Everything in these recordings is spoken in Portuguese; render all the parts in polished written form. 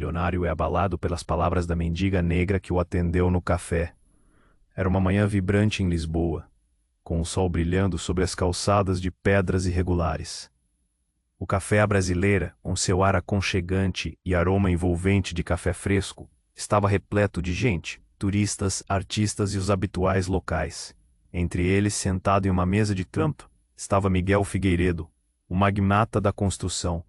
milionário é abalado pelas palavras da mendiga negra que o atendeu no café. Era uma manhã vibrante em Lisboa, com o sol brilhando sobre as calçadas de pedras irregulares. O café à brasileira, com seu ar aconchegante e aroma envolvente de café fresco, estava repleto de gente, turistas, artistas e os habituais locais. Entre eles, sentado em uma mesa de campo, estava Miguel Figueiredo, o magnata da construção.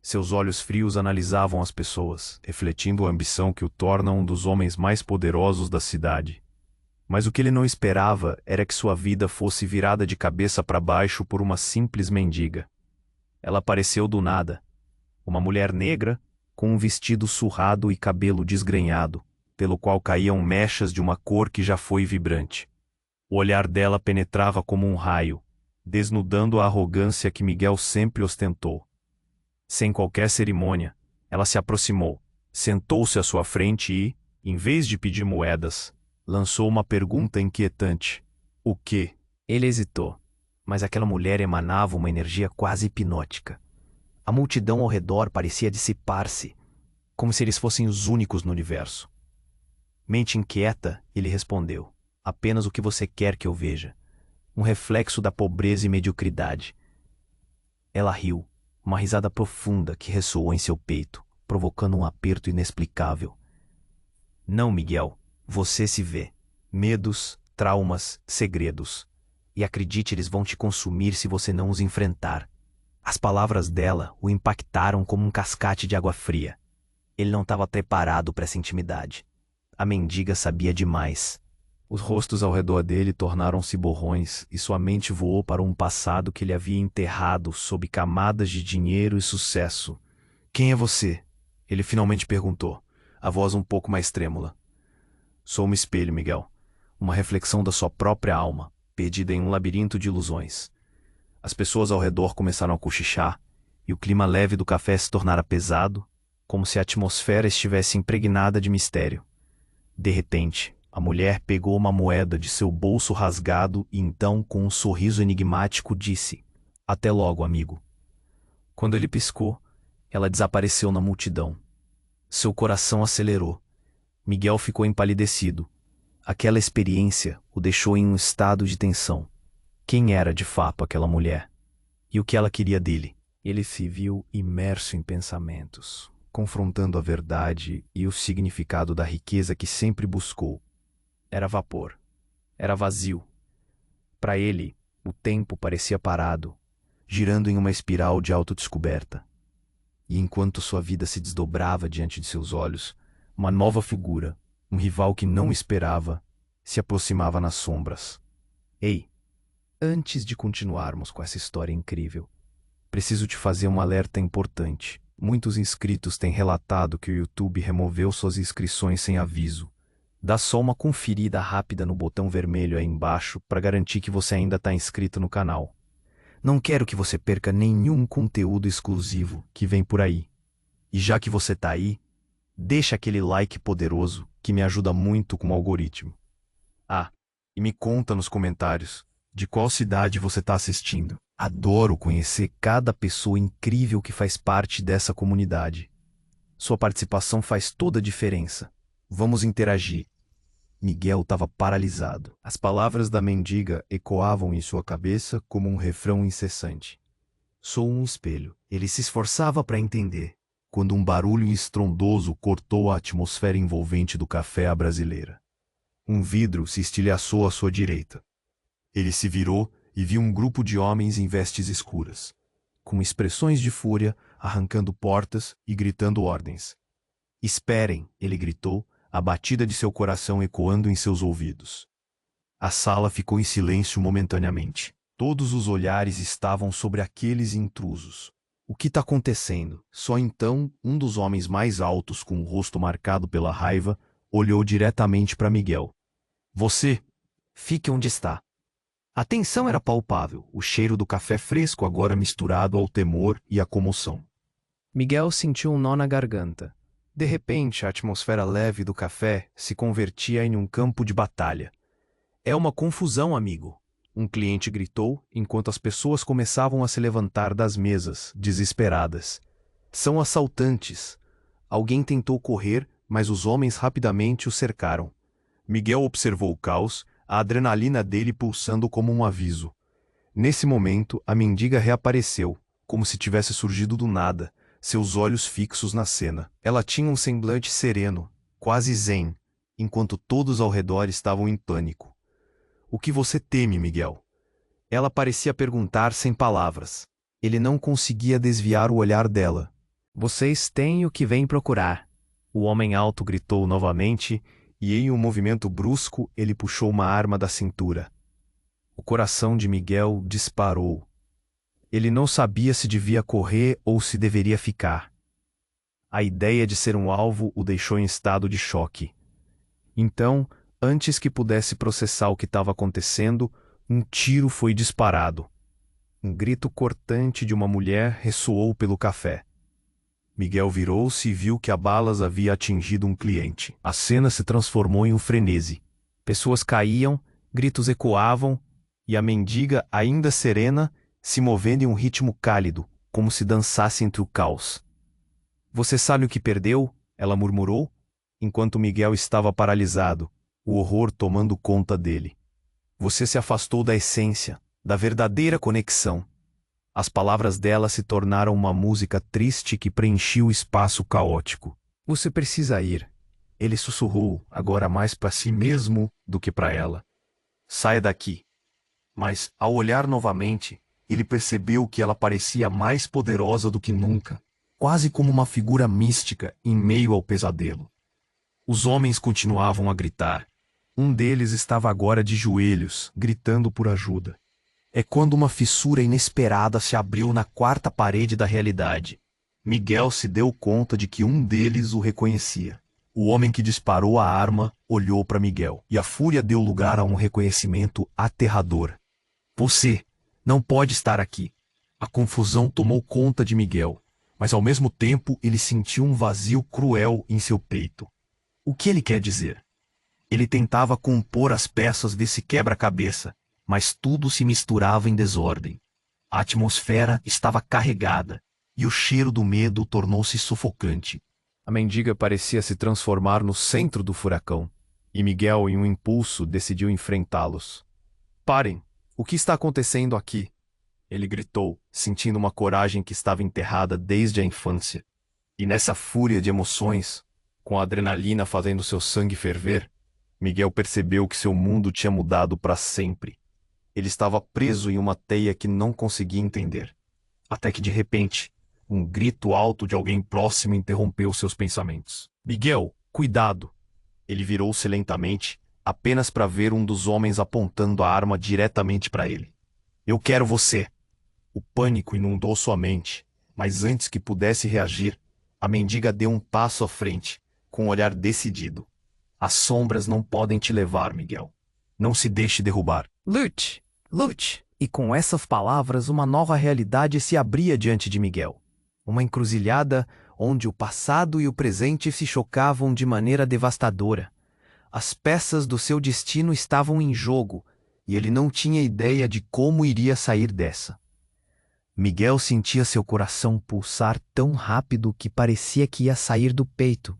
Seus olhos frios analisavam as pessoas, refletindo a ambição que o torna um dos homens mais poderosos da cidade. Mas o que ele não esperava era que sua vida fosse virada de cabeça para baixo por uma simples mendiga. Ela apareceu do nada. Uma mulher negra, com um vestido surrado e cabelo desgrenhado, pelo qual caíam mechas de uma cor que já foi vibrante. O olhar dela penetrava como um raio, desnudando a arrogância que Miguel sempre ostentou. Sem qualquer cerimônia, ela se aproximou, sentou-se à sua frente e, em vez de pedir moedas, lançou uma pergunta inquietante. O quê? Ele hesitou, mas aquela mulher emanava uma energia quase hipnótica. A multidão ao redor parecia dissipar-se, como se eles fossem os únicos no universo. Mente inquieta, ele respondeu: apenas o que você quer que eu veja. Um reflexo da pobreza e mediocridade. Ela riu, uma risada profunda que ressoou em seu peito, provocando um aperto inexplicável. Não, Miguel, você se vê. Medos, traumas, segredos. E acredite, eles vão te consumir se você não os enfrentar. As palavras dela o impactaram como um cascate de água fria. Ele não estava preparado para essa intimidade. A mendiga sabia demais. Os rostos ao redor dele tornaram-se borrões e sua mente voou para um passado que ele havia enterrado sob camadas de dinheiro e sucesso. Quem é você? Ele finalmente perguntou, a voz um pouco mais trêmula. Sou um espelho, Miguel. Uma reflexão da sua própria alma, perdida em um labirinto de ilusões. As pessoas ao redor começaram a cochichar, e o clima leve do café se tornara pesado, como se a atmosfera estivesse impregnada de mistério. De repente, a mulher pegou uma moeda de seu bolso rasgado e então, com um sorriso enigmático, disse: Até logo, amigo. Quando ele piscou, ela desapareceu na multidão. Seu coração acelerou. Miguel ficou empalidecido. Aquela experiência o deixou em um estado de tensão. Quem era de fato aquela mulher? E o que ela queria dele? Ele se viu imerso em pensamentos, confrontando a verdade e o significado da riqueza que sempre buscou. Era vapor. Era vazio. Para ele, o tempo parecia parado, girando em uma espiral de autodescoberta. E enquanto sua vida se desdobrava diante de seus olhos, uma nova figura, um rival que não esperava, se aproximava nas sombras. Ei, antes de continuarmos com essa história incrível, preciso te fazer um alerta importante. Muitos inscritos têm relatado que o YouTube removeu suas inscrições sem aviso. Dá só uma conferida rápida no botão vermelho aí embaixo para garantir que você ainda está inscrito no canal. Não quero que você perca nenhum conteúdo exclusivo que vem por aí. E já que você está aí, deixa aquele like poderoso que me ajuda muito com o algoritmo. Ah, e me conta nos comentários de qual cidade você está assistindo. Adoro conhecer cada pessoa incrível que faz parte dessa comunidade. Sua participação faz toda a diferença. Vamos interagir. Miguel estava paralisado. As palavras da mendiga ecoavam em sua cabeça como um refrão incessante. Sou um espelho. Ele se esforçava para entender, quando um barulho estrondoso cortou a atmosfera envolvente do café à brasileira. Um vidro se estilhaçou à sua direita. Ele se virou e viu um grupo de homens em vestes escuras, com expressões de fúria, arrancando portas e gritando ordens. Esperem, ele gritou, a batida de seu coração ecoando em seus ouvidos. A sala ficou em silêncio momentaneamente. Todos os olhares estavam sobre aqueles intrusos. O que está acontecendo? Só então, um dos homens mais altos, com o rosto marcado pela raiva, olhou diretamente para Miguel. Você, fique onde está. A tensão era palpável, o cheiro do café fresco agora misturado ao temor e à comoção. Miguel sentiu um nó na garganta. De repente, a atmosfera leve do café se convertia em um campo de batalha. É uma confusão, amigo, um cliente gritou enquanto as pessoas começavam a se levantar das mesas, desesperadas. São assaltantes. Alguém tentou correr, mas os homens rapidamente o cercaram. Miguel observou o caos, a adrenalina dele pulsando como um aviso. Nesse momento, a mendiga reapareceu, como se tivesse surgido do nada, seus olhos fixos na cena. Ela tinha um semblante sereno, quase zen, enquanto todos ao redor estavam em pânico. O que você teme, Miguel? Ela parecia perguntar sem palavras. Ele não conseguia desviar o olhar dela. Vocês têm o que vêm procurar. O homem alto gritou novamente, e em um movimento brusco ele puxou uma arma da cintura. O coração de Miguel disparou. Ele não sabia se devia correr ou se deveria ficar. A ideia de ser um alvo o deixou em estado de choque. Então, antes que pudesse processar o que estava acontecendo, um tiro foi disparado. Um grito cortante de uma mulher ressoou pelo café. Miguel virou-se e viu que a balas havia atingido um cliente. A cena se transformou em um frenesi. Pessoas caíam, gritos ecoavam, e a mendiga, ainda serena, se movendo em um ritmo cálido, como se dançasse entre o caos. Você sabe o que perdeu? Ela murmurou, enquanto Miguel estava paralisado, o horror tomando conta dele. Você se afastou da essência, da verdadeira conexão. As palavras dela se tornaram uma música triste que preenchia o espaço caótico. Você precisa ir. Ele sussurrou, agora mais para si mesmo do que para ela. Saia daqui. Mas, ao olhar novamente, ele percebeu que ela parecia mais poderosa do que nunca, quase como uma figura mística em meio ao pesadelo. Os homens continuavam a gritar. Um deles estava agora de joelhos, gritando por ajuda. É quando uma fissura inesperada se abriu na quarta parede da realidade. Miguel se deu conta de que um deles o reconhecia. O homem que disparou a arma olhou para Miguel, e a fúria deu lugar a um reconhecimento aterrador. Você não pode estar aqui. A confusão tomou conta de Miguel, mas ao mesmo tempo ele sentiu um vazio cruel em seu peito. O que ele quer dizer? Ele tentava compor as peças desse quebra-cabeça, mas tudo se misturava em desordem. A atmosfera estava carregada, e o cheiro do medo tornou-se sufocante. A mendiga parecia se transformar no centro do furacão, e Miguel, em um impulso, decidiu enfrentá-los. Parem! O que está acontecendo aqui? Ele gritou, sentindo uma coragem que estava enterrada desde a infância. E nessa fúria de emoções, com a adrenalina fazendo seu sangue ferver, Miguel percebeu que seu mundo tinha mudado para sempre. Ele estava preso em uma teia que não conseguia entender. Até que, de repente, um grito alto de alguém próximo interrompeu seus pensamentos. Miguel, cuidado! Ele virou-se lentamente, apenas para ver um dos homens apontando a arma diretamente para ele. Eu quero você! O pânico inundou sua mente, mas antes que pudesse reagir, a mendiga deu um passo à frente, com um olhar decidido. As sombras não podem te levar, Miguel. Não se deixe derrubar. Lute! Lute! E com essas palavras, uma nova realidade se abria diante de Miguel. Uma encruzilhada onde o passado e o presente se chocavam de maneira devastadora. As peças do seu destino estavam em jogo, e ele não tinha ideia de como iria sair dessa. Miguel sentia seu coração pulsar tão rápido que parecia que ia sair do peito.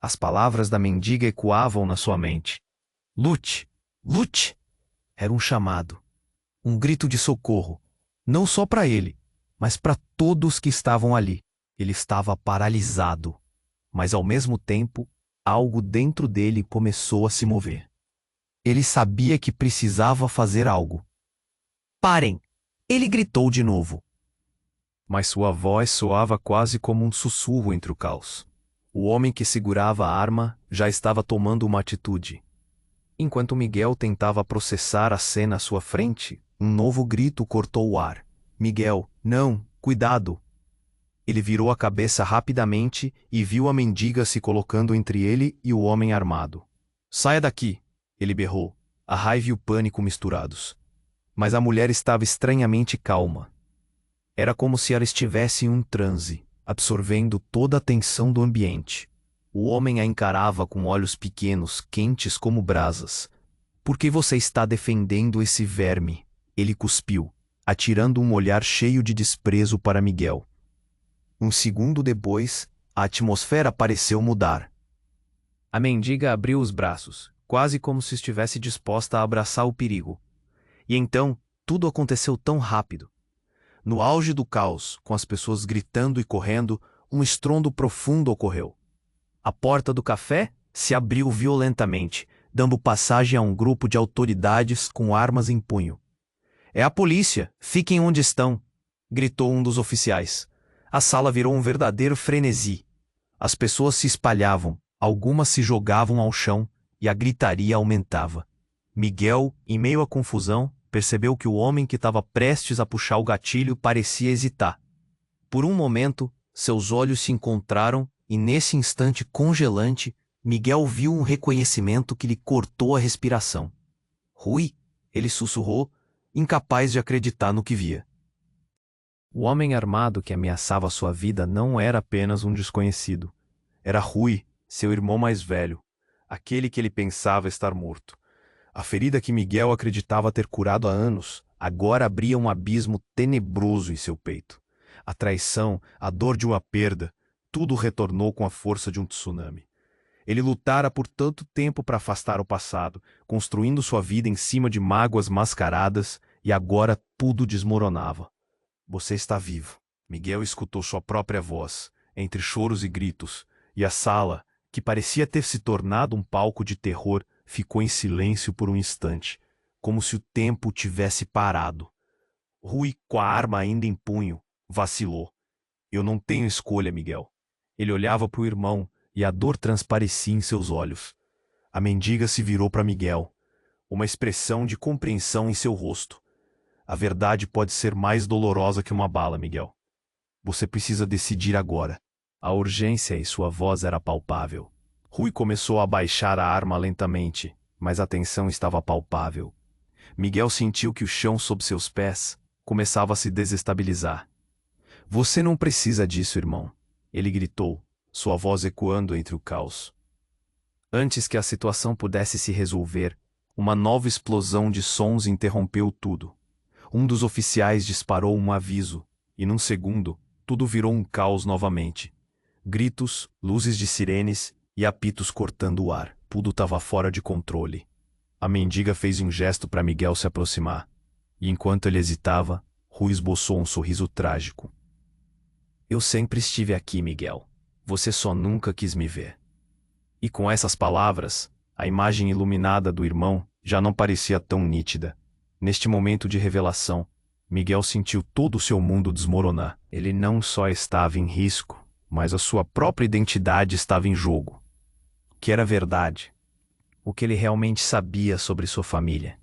As palavras da mendiga ecoavam na sua mente. Lute! Lute! Era um chamado. Um grito de socorro. Não só para ele, mas para todos que estavam ali. Ele estava paralisado. Mas ao mesmo tempo, algo dentro dele começou a se mover. Ele sabia que precisava fazer algo. Parem! Ele gritou de novo. Mas sua voz soava quase como um sussurro entre o caos. O homem que segurava a arma já estava tomando uma atitude. Enquanto Miguel tentava processar a cena à sua frente, um novo grito cortou o ar. Miguel, não, cuidado! Ele virou a cabeça rapidamente e viu a mendiga se colocando entre ele e o homem armado. Saia daqui! Ele berrou, a raiva e o pânico misturados. Mas a mulher estava estranhamente calma. Era como se ela estivesse em um transe, absorvendo toda a tensão do ambiente. O homem a encarava com olhos pequenos, quentes como brasas. Por que você está defendendo esse verme? Ele cuspiu, atirando um olhar cheio de desprezo para Miguel. Um segundo depois, a atmosfera pareceu mudar. A mendiga abriu os braços, quase como se estivesse disposta a abraçar o perigo. E então, tudo aconteceu tão rápido. No auge do caos, com as pessoas gritando e correndo, um estrondo profundo ocorreu. A porta do café se abriu violentamente, dando passagem a um grupo de autoridades com armas em punho. "É a polícia! Fiquem onde estão!" gritou um dos oficiais. A sala virou um verdadeiro frenesi. As pessoas se espalhavam, algumas se jogavam ao chão e a gritaria aumentava. Miguel, em meio à confusão, percebeu que o homem que estava prestes a puxar o gatilho parecia hesitar. Por um momento, seus olhos se encontraram e, nesse instante congelante, Miguel viu um reconhecimento que lhe cortou a respiração. "Rui!" ele sussurrou, incapaz de acreditar no que via. O homem armado que ameaçava sua vida não era apenas um desconhecido. Era Rui, seu irmão mais velho, aquele que ele pensava estar morto. A ferida que Miguel acreditava ter curado há anos, agora abria um abismo tenebroso em seu peito. A traição, a dor de uma perda, tudo retornou com a força de um tsunami. Ele lutara por tanto tempo para afastar o passado, construindo sua vida em cima de mágoas mascaradas, e agora tudo desmoronava. "Você está vivo." Miguel escutou sua própria voz, entre choros e gritos, e a sala, que parecia ter se tornado um palco de terror, ficou em silêncio por um instante, como se o tempo tivesse parado. Rui, com a arma ainda em punho, vacilou. "Eu não tenho escolha, Miguel." Ele olhava para o irmão, e a dor transparecia em seus olhos. A mendiga se virou para Miguel, uma expressão de compreensão em seu rosto. "A verdade pode ser mais dolorosa que uma bala, Miguel. Você precisa decidir agora." A urgência em sua voz era palpável. Rui começou a baixar a arma lentamente, mas a tensão estava palpável. Miguel sentiu que o chão sob seus pés começava a se desestabilizar. "Você não precisa disso, irmão," ele gritou, sua voz ecoando entre o caos. Antes que a situação pudesse se resolver, uma nova explosão de sons interrompeu tudo. Um dos oficiais disparou um aviso, e num segundo, tudo virou um caos novamente. Gritos, luzes de sirenes e apitos cortando o ar. Tudo estava fora de controle. A mendiga fez um gesto para Miguel se aproximar, e enquanto ele hesitava, Rui esboçou um sorriso trágico. "Eu sempre estive aqui, Miguel. Você só nunca quis me ver." E com essas palavras, a imagem iluminada do irmão já não parecia tão nítida. Neste momento de revelação, Miguel sentiu todo o seu mundo desmoronar. Ele não só estava em risco, mas a sua própria identidade estava em jogo. O que era verdade? O que ele realmente sabia sobre sua família?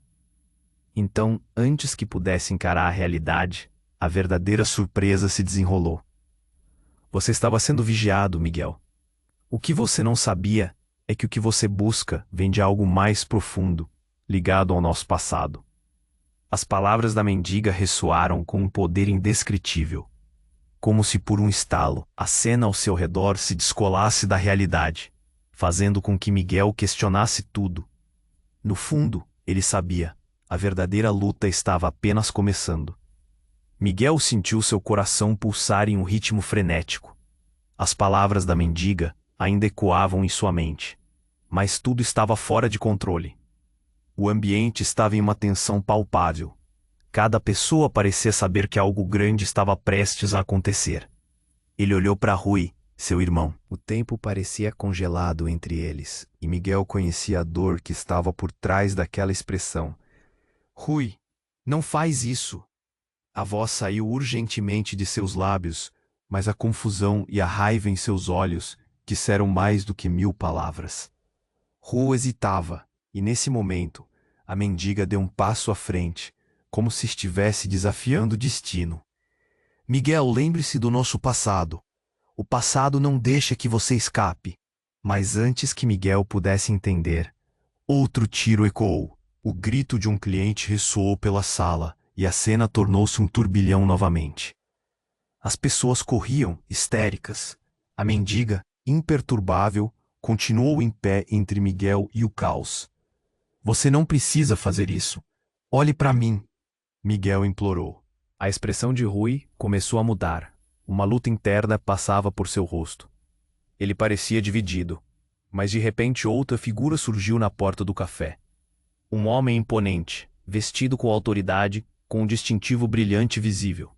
Então, antes que pudesse encarar a realidade, a verdadeira surpresa se desenrolou. Você estava sendo vigiado, Miguel. O que você não sabia é que o que você busca vem de algo mais profundo, ligado ao nosso passado. As palavras da mendiga ressoaram com um poder indescritível. Como se por um estalo, a cena ao seu redor se descolasse da realidade, fazendo com que Miguel questionasse tudo. No fundo, ele sabia, a verdadeira luta estava apenas começando. Miguel sentiu seu coração pulsar em um ritmo frenético. As palavras da mendiga ainda ecoavam em sua mente, mas tudo estava fora de controle. O ambiente estava em uma tensão palpável. Cada pessoa parecia saber que algo grande estava prestes a acontecer. Ele olhou para Rui, seu irmão. O tempo parecia congelado entre eles, e Miguel conhecia a dor que estava por trás daquela expressão. "Rui, não faz isso!" A voz saiu urgentemente de seus lábios, mas a confusão e a raiva em seus olhos disseram mais do que 1000 palavras. Rui hesitava, e nesse momento, a mendiga deu um passo à frente, como se estivesse desafiando o destino. "Miguel, lembre-se do nosso passado. O passado não deixa que você escape." Mas antes que Miguel pudesse entender, outro tiro ecoou. O grito de um cliente ressoou pela sala, e a cena tornou-se um turbilhão novamente. As pessoas corriam, histéricas. A mendiga, imperturbável, continuou em pé entre Miguel e o caos. "Você não precisa fazer isso. Olhe para mim." Miguel implorou. A expressão de Rui começou a mudar. Uma luta interna passava por seu rosto. Ele parecia dividido, mas de repente outra figura surgiu na porta do café. Um homem imponente, vestido com autoridade, com um distintivo brilhante visível.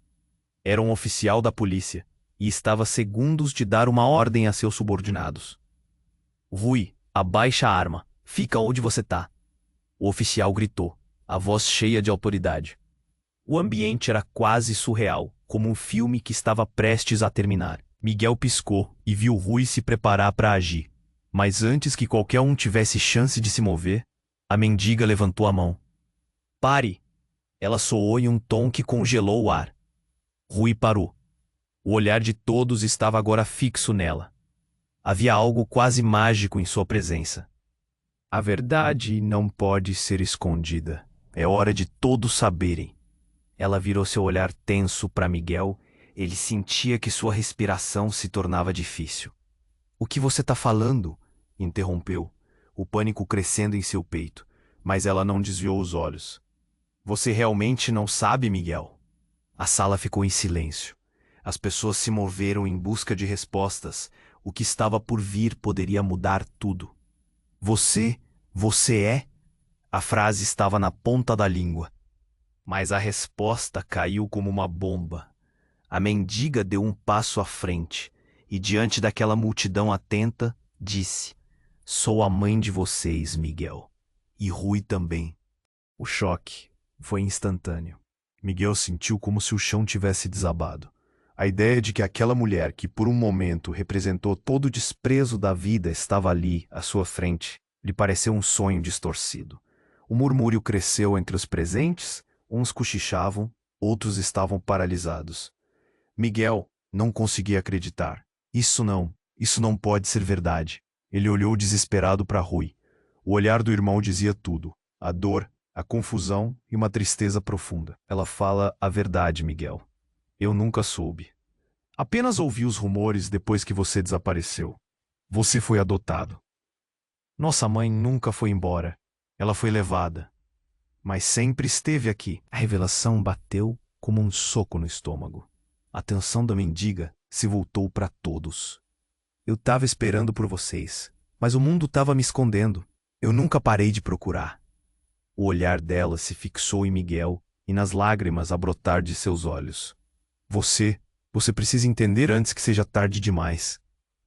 Era um oficial da polícia e estava a segundos de dar uma ordem a seus subordinados. Rui, abaixa a arma. Fica onde você tá. O oficial gritou, a voz cheia de autoridade. O ambiente era quase surreal, como um filme que estava prestes a terminar. Miguel piscou e viu Rui se preparar para agir. Mas antes que qualquer um tivesse chance de se mover, a mendiga levantou a mão. Pare! Ela soou em um tom que congelou o ar. Rui parou. O olhar de todos estava agora fixo nela. Havia algo quase mágico em sua presença. A verdade não pode ser escondida. É hora de todos saberem. Ela virou seu olhar tenso para Miguel. Ele sentia que sua respiração se tornava difícil. O que você está falando? Interrompeu, o pânico crescendo em seu peito, mas ela não desviou os olhos. Você realmente não sabe, Miguel? A sala ficou em silêncio. As pessoas se moveram em busca de respostas. O que estava por vir poderia mudar tudo. Você é? A frase estava na ponta da língua. Mas a resposta caiu como uma bomba. A mendiga deu um passo à frente e, diante daquela multidão atenta, disse: Sou a mãe de vocês, Miguel. E Rui também. O choque foi instantâneo. Miguel sentiu como se o chão tivesse desabado. A ideia de que aquela mulher que por um momento representou todo o desprezo da vida estava ali, à sua frente, lhe pareceu um sonho distorcido. O murmúrio cresceu entre os presentes, uns cochichavam, outros estavam paralisados. Miguel não conseguia acreditar. Isso não pode ser verdade. Ele olhou desesperado para Rui. O olhar do irmão dizia tudo. A dor, a confusão e uma tristeza profunda. Ela fala a verdade, Miguel. Eu nunca soube. Apenas ouvi os rumores depois que você desapareceu. Você foi adotado. Nossa mãe nunca foi embora. Ela foi levada. Mas sempre esteve aqui. A revelação bateu como um soco no estômago. A atenção da mendiga se voltou para todos. Eu estava esperando por vocês, mas o mundo estava me escondendo. Eu nunca parei de procurar. O olhar dela se fixou em Miguel e nas lágrimas a brotar de seus olhos. Você precisa entender antes que seja tarde demais.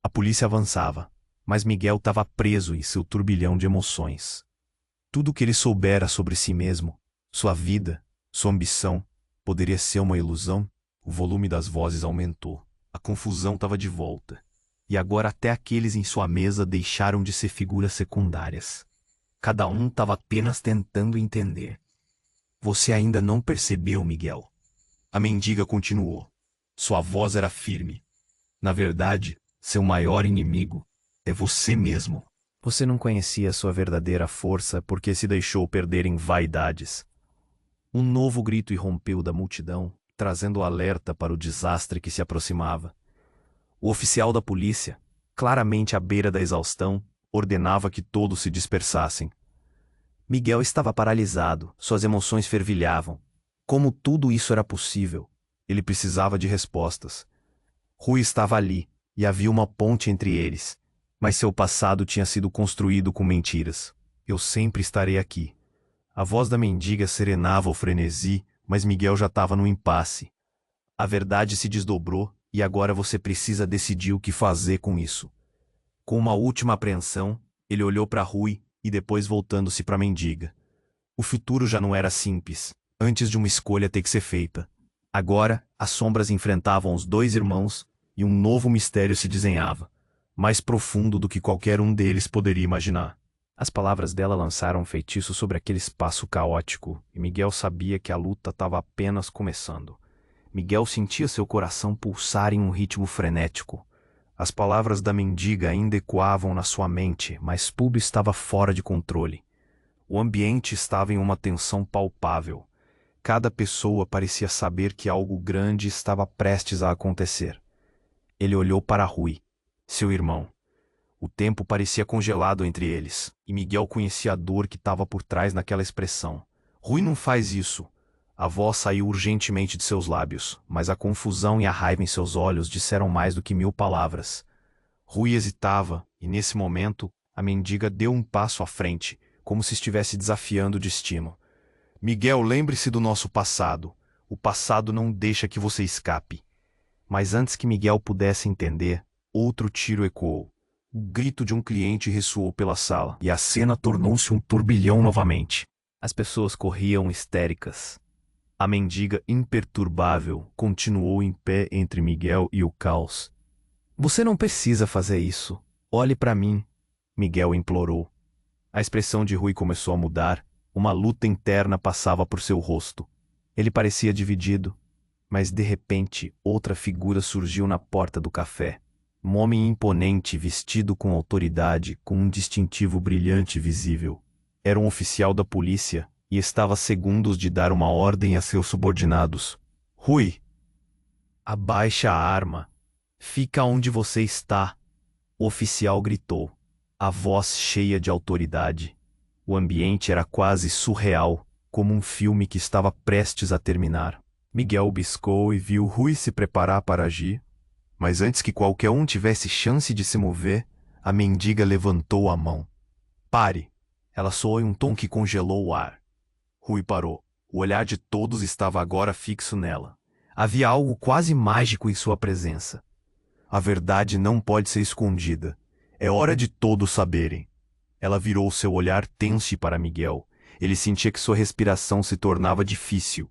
A polícia avançava, mas Miguel estava preso em seu turbilhão de emoções. Tudo o que ele soubera sobre si mesmo, sua vida, sua ambição, poderia ser uma ilusão. O volume das vozes aumentou. A confusão estava de volta. E agora até aqueles em sua mesa deixaram de ser figuras secundárias. Cada um estava apenas tentando entender. Você ainda não percebeu, Miguel. A mendiga continuou. Sua voz era firme. Na verdade, seu maior inimigo é você mesmo. Você não conhecia sua verdadeira força porque se deixou perder em vaidades. Um novo grito irrompeu da multidão, trazendo alerta para o desastre que se aproximava. O oficial da polícia, claramente à beira da exaustão, ordenava que todos se dispersassem. Miguel estava paralisado, suas emoções fervilhavam. Como tudo isso era possível? Ele precisava de respostas. Rui estava ali, e havia uma ponte entre eles, mas seu passado tinha sido construído com mentiras. Eu sempre estarei aqui. A voz da mendiga serenava o frenesi, mas Miguel já estava no impasse. A verdade se desdobrou, e agora você precisa decidir o que fazer com isso. Com uma última apreensão, ele olhou para Rui, e depois voltando-se para a mendiga. O futuro já não era simples, antes de uma escolha ter que ser feita. Agora, as sombras enfrentavam os dois irmãos, e um novo mistério se desenhava, mais profundo do que qualquer um deles poderia imaginar. As palavras dela lançaram um feitiço sobre aquele espaço caótico, e Miguel sabia que a luta estava apenas começando. Miguel sentia seu coração pulsar em um ritmo frenético. As palavras da mendiga ainda ecoavam na sua mente, mas tudo estava fora de controle. O ambiente estava em uma tensão palpável. Cada pessoa parecia saber que algo grande estava prestes a acontecer. Ele olhou para Rui, seu irmão. O tempo parecia congelado entre eles, e Miguel conhecia a dor que estava por trás naquela expressão. Rui não faz isso. A voz saiu urgentemente de seus lábios, mas a confusão e a raiva em seus olhos disseram mais do que 1000 palavras. Rui hesitava, e nesse momento, a mendiga deu um passo à frente, como se estivesse desafiando o destino. Miguel, lembre-se do nosso passado. O passado não deixa que você escape. Mas antes que Miguel pudesse entender, outro tiro ecoou. O grito de um cliente ressoou pela sala, e a cena tornou-se um turbilhão novamente. As pessoas corriam histéricas. A mendiga imperturbável continuou em pé entre Miguel e o caos. Você não precisa fazer isso. Olhe para mim, Miguel implorou. A expressão de Rui começou a mudar. Uma luta interna passava por seu rosto. Ele parecia dividido, mas de repente outra figura surgiu na porta do café. Um homem imponente, vestido com autoridade, com um distintivo brilhante visível. Era um oficial da polícia e estava a segundos de dar uma ordem a seus subordinados. Rui, abaixa a arma. Fica onde você está. O oficial gritou, a voz cheia de autoridade. O ambiente era quase surreal, como um filme que estava prestes a terminar. Miguel piscou e viu Rui se preparar para agir, mas antes que qualquer um tivesse chance de se mover, a mendiga levantou a mão. Pare! Ela soou em um tom que congelou o ar. Rui parou. O olhar de todos estava agora fixo nela. Havia algo quase mágico em sua presença. A verdade não pode ser escondida. É hora de todos saberem. Ela virou seu olhar tenso para Miguel. Ele sentia que sua respiração se tornava difícil.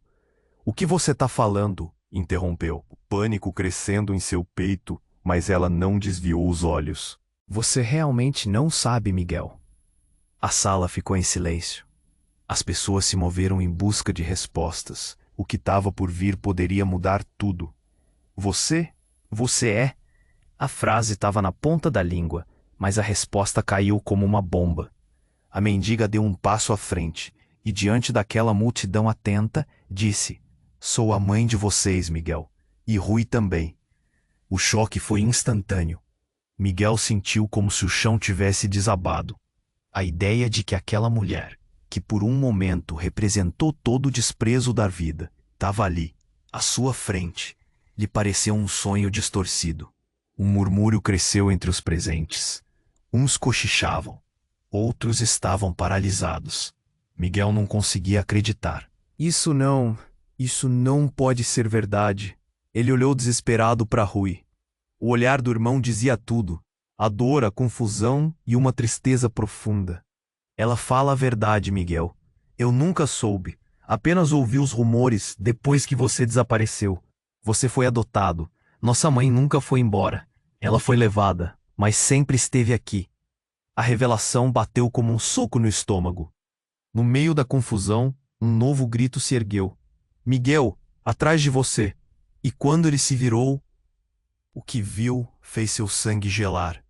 O que você está falando? Interrompeu, o pânico crescendo em seu peito, mas ela não desviou os olhos. Você realmente não sabe, Miguel. A sala ficou em silêncio. As pessoas se moveram em busca de respostas. O que estava por vir poderia mudar tudo. Você? Você é? A frase estava na ponta da língua, mas a resposta caiu como uma bomba. A mendiga deu um passo à frente e, diante daquela multidão atenta, disse: Sou a mãe de vocês, Miguel. E Rui também. O choque foi instantâneo. Miguel sentiu como se o chão tivesse desabado. A ideia de que aquela mulher, que por um momento representou todo o desprezo da vida, estava ali, à sua frente, lhe pareceu um sonho distorcido. Um murmúrio cresceu entre os presentes. Uns cochichavam, outros estavam paralisados. Miguel não conseguia acreditar. Isso não pode ser verdade. Ele olhou desesperado para Rui. O olhar do irmão dizia tudo. A dor, a confusão e uma tristeza profunda. Ela fala a verdade, Miguel. Eu nunca soube. Apenas ouvi os rumores depois que você desapareceu. Você foi adotado. Nossa mãe nunca foi embora. Ela foi levada, mas sempre esteve aqui. A revelação bateu como um soco no estômago. No meio da confusão, um novo grito se ergueu. Miguel, atrás de você. E quando ele se virou, o que viu fez seu sangue gelar.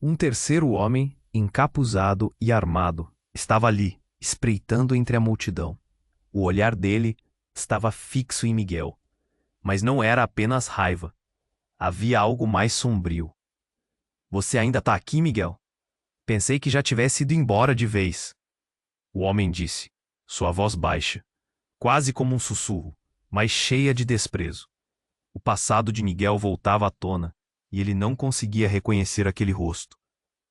Um terceiro homem, encapuzado e armado, estava ali, espreitando entre a multidão. O olhar dele estava fixo em Miguel. Mas não era apenas raiva. Havia algo mais sombrio. Você ainda está aqui, Miguel? Pensei que já tivesse ido embora de vez. O homem disse, sua voz baixa, quase como um sussurro, mas cheia de desprezo. O passado de Miguel voltava à tona, e ele não conseguia reconhecer aquele rosto.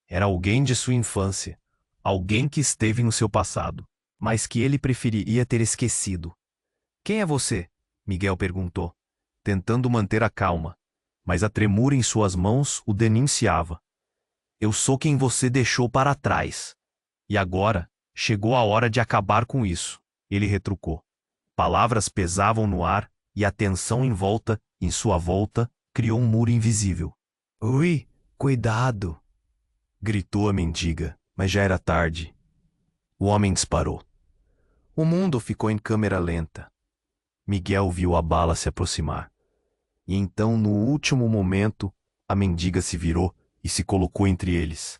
Era alguém de sua infância, alguém que esteve no seu passado, mas que ele preferiria ter esquecido. Quem é você? Miguel perguntou, tentando manter a calma, mas a tremura em suas mãos o denunciava. Eu sou quem você deixou para trás. E agora, chegou a hora de acabar com isso, ele retrucou. Palavras pesavam no ar, e a tensão em sua volta, criou um muro invisível. Ui, cuidado! Gritou a mendiga, mas já era tarde. O homem disparou. O mundo ficou em câmera lenta. Miguel viu a bala se aproximar. E então, no último momento, a mendiga se virou e se colocou entre eles.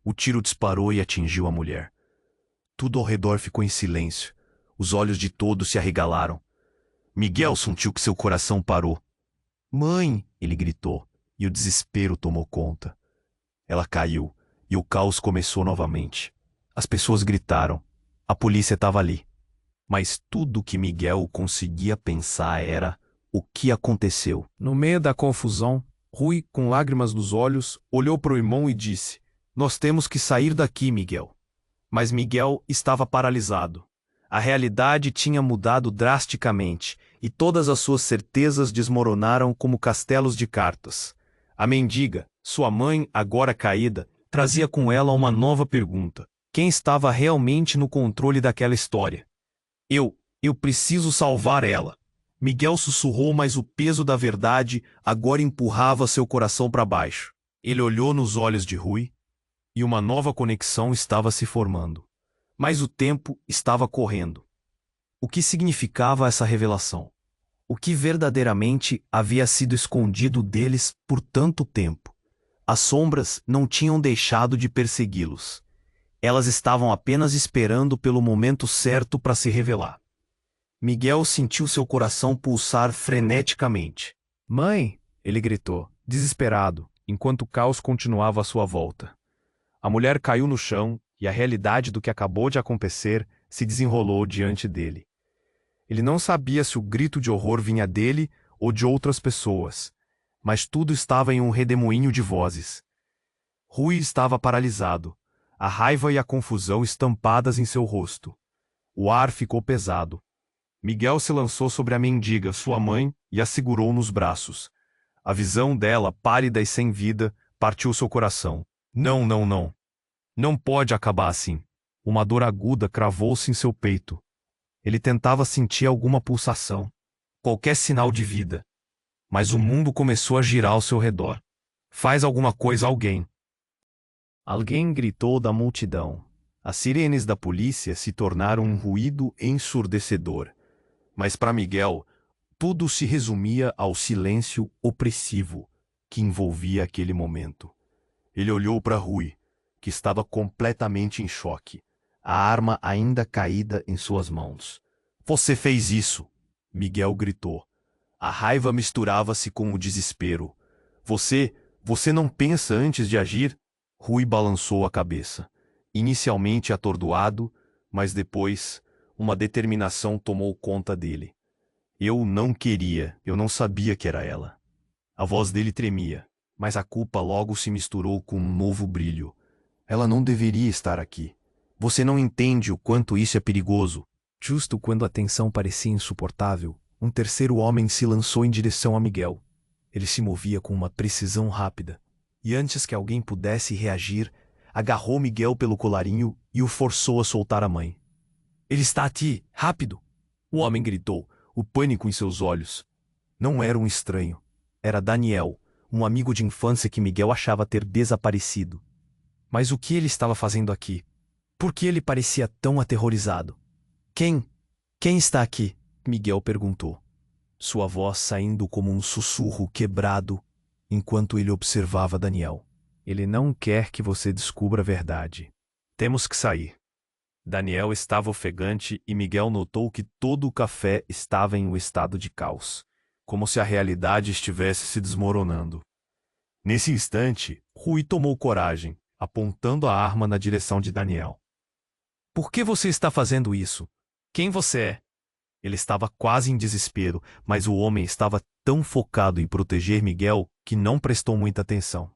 O tiro disparou e atingiu a mulher. Tudo ao redor ficou em silêncio. Os olhos de todos se arregalaram. Miguel sentiu que seu coração parou. Mãe! Ele gritou, e o desespero tomou conta. Ela caiu, e o caos começou novamente. As pessoas gritaram. A polícia estava ali. Mas tudo que Miguel conseguia pensar era: o que aconteceu? No meio da confusão, Rui, com lágrimas nos olhos, olhou para o irmão e disse: Nós temos que sair daqui, Miguel. Mas Miguel estava paralisado. A realidade tinha mudado drasticamente, e todas as suas certezas desmoronaram como castelos de cartas. A mendiga, sua mãe, agora caída, trazia com ela uma nova pergunta: quem estava realmente no controle daquela história? Eu preciso salvar ela. Miguel sussurrou, mas o peso da verdade agora empurrava seu coração para baixo. Ele olhou nos olhos de Rui, e uma nova conexão estava se formando. Mas o tempo estava correndo. O que significava essa revelação? O que verdadeiramente havia sido escondido deles por tanto tempo? As sombras não tinham deixado de persegui-los. Elas estavam apenas esperando pelo momento certo para se revelar. Miguel sentiu seu coração pulsar freneticamente. Mãe! Ele gritou, desesperado, enquanto o caos continuava à sua volta. A mulher caiu no chão e a realidade do que acabou de acontecer se desenrolou diante dele. Ele não sabia se o grito de horror vinha dele ou de outras pessoas, mas tudo estava em um redemoinho de vozes. Rui estava paralisado, a raiva e a confusão estampadas em seu rosto. O ar ficou pesado. Miguel se lançou sobre a mendiga, sua mãe, e a segurou nos braços. A visão dela, pálida e sem vida, partiu seu coração. Não, não, não. Não pode acabar assim. Uma dor aguda cravou-se em seu peito. Ele tentava sentir alguma pulsação, qualquer sinal de vida. Mas o mundo começou a girar ao seu redor. Faz alguma coisa, alguém. Alguém gritou da multidão. As sirenes da polícia se tornaram um ruído ensurdecedor. Mas para Miguel, tudo se resumia ao silêncio opressivo que envolvia aquele momento. Ele olhou para Rui, que estava completamente em choque, a arma ainda caída em suas mãos. Você fez isso! Miguel gritou. A raiva misturava-se com o desespero. Você não pensa antes de agir? Rui balançou a cabeça, inicialmente atordoado, mas depois uma determinação tomou conta dele. Eu não queria, eu não sabia que era ela. A voz dele tremia, mas a culpa logo se misturou com um novo brilho. Ela não deveria estar aqui. Você não entende o quanto isso é perigoso. Justo quando a tensão parecia insuportável, um terceiro homem se lançou em direção a Miguel. Ele se movia com uma precisão rápida, e antes que alguém pudesse reagir, agarrou Miguel pelo colarinho e o forçou a soltar a mãe. Ele está aqui, rápido! O homem gritou, o pânico em seus olhos. Não era um estranho. Era Daniel, um amigo de infância que Miguel achava ter desaparecido. Mas o que ele estava fazendo aqui? Por que ele parecia tão aterrorizado? Quem está aqui? Miguel perguntou, sua voz saindo como um sussurro quebrado enquanto ele observava Daniel. Ele não quer que você descubra a verdade. Temos que sair. Daniel estava ofegante e Miguel notou que todo o café estava em um estado de caos, como se a realidade estivesse se desmoronando. Nesse instante, Rui tomou coragem, apontando a arma na direção de Daniel. Por que você está fazendo isso? Quem você é? Ele estava quase em desespero, mas o homem estava tão focado em proteger Miguel que não prestou muita atenção.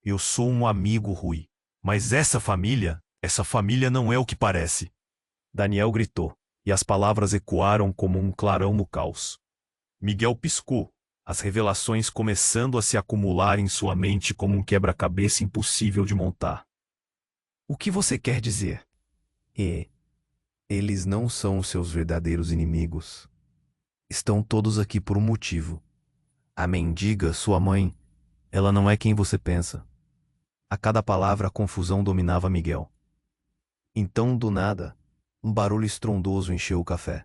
Eu sou um amigo, Rui, mas essa família não é o que parece. Daniel gritou, e as palavras ecoaram como um clarão no caos. Miguel piscou, as revelações começando a se acumular em sua mente como um quebra-cabeça impossível de montar. O que você quer dizer? Eles não são os seus verdadeiros inimigos. Estão todos aqui por um motivo. A mendiga, sua mãe, ela não é quem você pensa. A cada palavra a confusão dominava Miguel. Então, do nada, um barulho estrondoso encheu o café.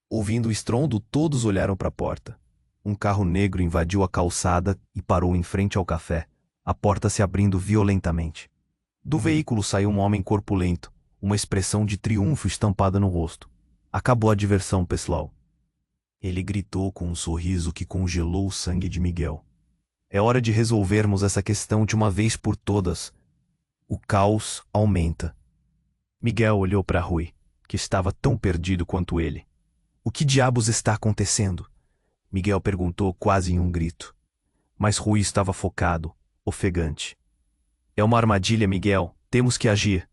Ouvindo o estrondo, todos olharam para a porta. Um carro negro invadiu a calçada e parou em frente ao café, a porta se abrindo violentamente. Do veículo saiu um homem corpulento, uma expressão de triunfo estampada no rosto. Acabou a diversão, pessoal. Ele gritou com um sorriso que congelou o sangue de Miguel. É hora de resolvermos essa questão de uma vez por todas. O caos aumenta. Miguel olhou para Rui, que estava tão perdido quanto ele. O que diabos está acontecendo? Miguel perguntou quase em um grito. Mas Rui estava focado, ofegante. É uma armadilha, Miguel, temos que agir.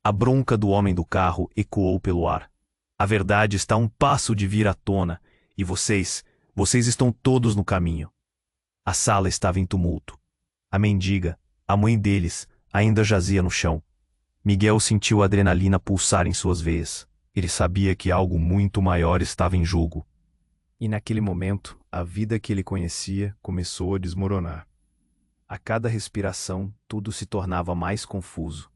A bronca do homem do carro ecoou pelo ar. A verdade está a um passo de vir à tona, e vocês estão todos no caminho. A sala estava em tumulto. A mendiga, a mãe deles, ainda jazia no chão. Miguel sentiu a adrenalina pulsar em suas veias. Ele sabia que algo muito maior estava em jogo. E naquele momento, a vida que ele conhecia começou a desmoronar. A cada respiração, tudo se tornava mais confuso.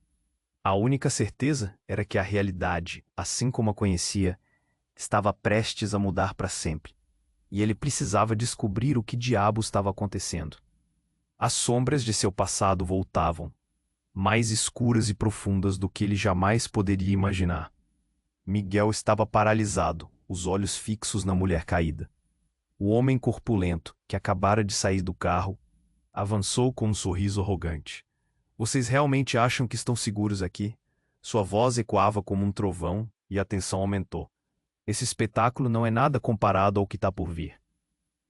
A única certeza era que a realidade, assim como a conhecia, estava prestes a mudar para sempre. E ele precisava descobrir o que diabo estava acontecendo. As sombras de seu passado voltavam, mais escuras e profundas do que ele jamais poderia imaginar. Miguel estava paralisado, os olhos fixos na mulher caída. O homem corpulento, que acabara de sair do carro, avançou com um sorriso arrogante. Vocês realmente acham que estão seguros aqui? Sua voz ecoava como um trovão e a tensão aumentou. Esse espetáculo não é nada comparado ao que está por vir.